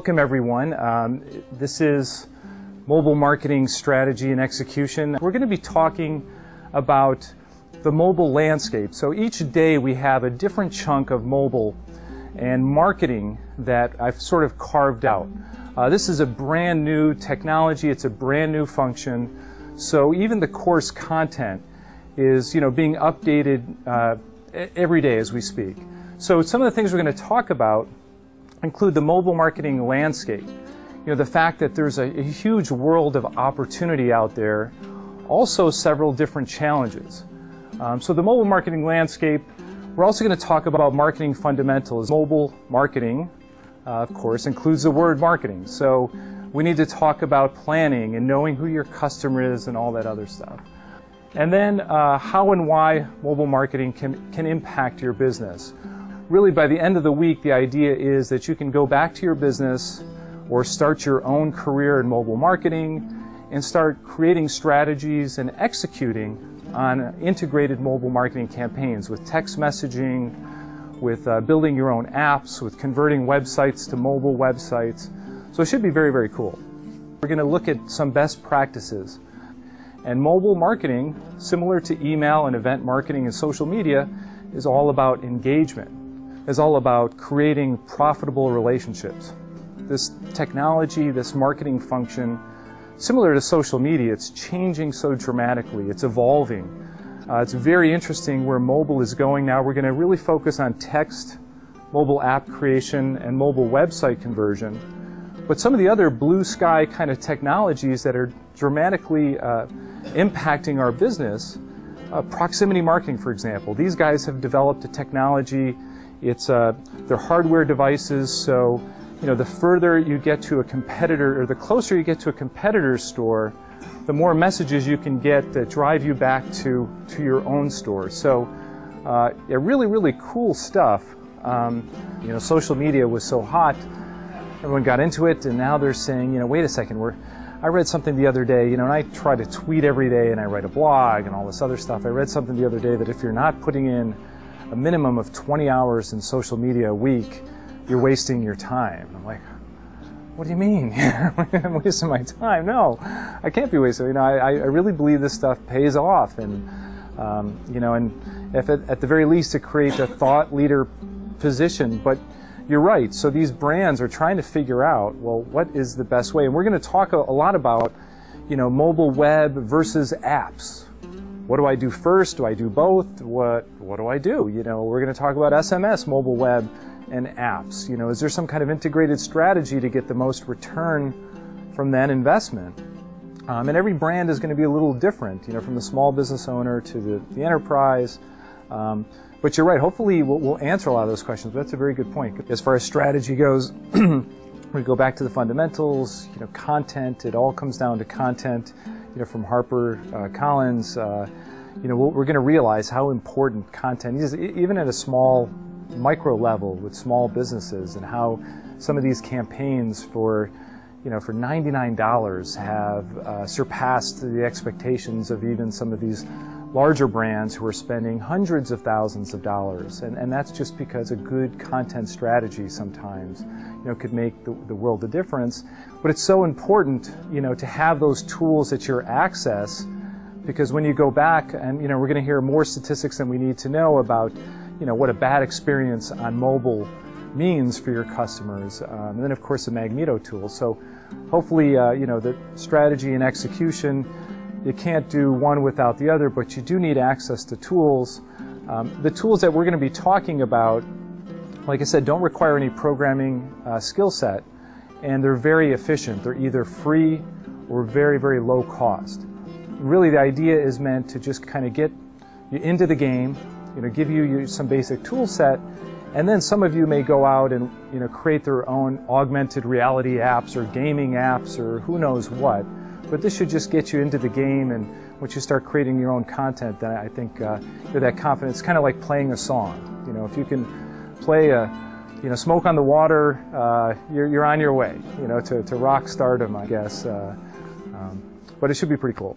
Welcome everyone. This is Mobile Marketing Strategy and Execution. We're going to be talking about the mobile landscape. So each day we have a different chunk of mobile and marketing that I've sort of carved out. This is a brand new technology, it's a brand new function, so even the course content is being updated every day as we speak. So some of the things we're going to talk about include the mobile marketing landscape. The fact that there's a huge world of opportunity out there, also several different challenges. So the mobile marketing landscape, we're also going to talk about marketing fundamentals. Mobile marketing, of course, includes the word marketing. So we need to talk about planning and knowing who your customer is and all that other stuff. And then how and why mobile marketing can impact your business. Really, by the end of the week, the idea is that you can go back to your business or start your own career in mobile marketing and start creating strategies and executing on integrated mobile marketing campaigns with text messaging, with building your own apps, with converting websites to mobile websites. So it should be very, very cool. We're going to look at some best practices. And mobile marketing, similar to email and event marketing and social media, is all about engagement. It's all about creating profitable relationships. This technology, this marketing function, similar to social media, it's changing so dramatically. It's evolving. It's very interesting where mobile is going now. We're going to really focus on text, mobile app creation, and mobile website conversion. But some of the other blue sky kind of technologies that are dramatically impacting our business, proximity marketing, for example. These guys have developed a technology. It's they're hardware devices, so the further you get to a competitor, or the closer you get to a competitor's store, the more messages you can get that drive you back to your own store. So really, really cool stuff. Social media was so hot, everyone got into it, and now they're saying, wait a second, I read something the other day, and I try to tweet every day, and I write a blog and all this other stuff. I read something the other day that if you're not putting in a minimum of 20 hours in social media a week, you're wasting your time. I'm like, what do you mean? I'm wasting my time? No, I can't be wasting. I really believe this stuff pays off, and and if at the very least it creates a thought leader position. But you're right. So these brands are trying to figure out, well, what is the best way? And we're going to talk a lot about, mobile web versus apps. What do I do first? Do I do both? What do I do? We're going to talk about SMS, mobile web, and apps. Is there some kind of integrated strategy to get the most return from that investment? And every brand is going to be a little different, from the small business owner to the enterprise. But you're right, hopefully we'll answer a lot of those questions. But that's a very good point. As far as strategy goes, we go back to the fundamentals, content. It all comes down to content. From Harper Collins, we're going to realize how important content is, even at a small micro level with small businesses, and how some of these campaigns for $99 have surpassed the expectations of even some of these larger brands who are spending hundreds of thousands of dollars. And that's just because a good content strategy sometimes could make the world a difference. But it's so important to have those tools at your access, because when you go back, and we're going to hear more statistics than we need to know about what a bad experience on mobile means for your customers, and then of course the Magneto tool. So hopefully the strategy and execution, you can't do one without the other, but you do need access to tools. The tools that we're going to be talking about, like I said, don't require any programming skill set, and they're very efficient. They're either free or very, very low cost. Really, the idea is meant to just kind of get you into the game, give you some basic tool set, and then some of you may go out and create their own augmented reality apps or gaming apps or who knows what. But this should just get you into the game, and once you start creating your own content, then I think you're that confident. It's kind of like playing a song. If you can play Smoke on the Water, you're on your way, to rock stardom, I guess. But it should be pretty cool.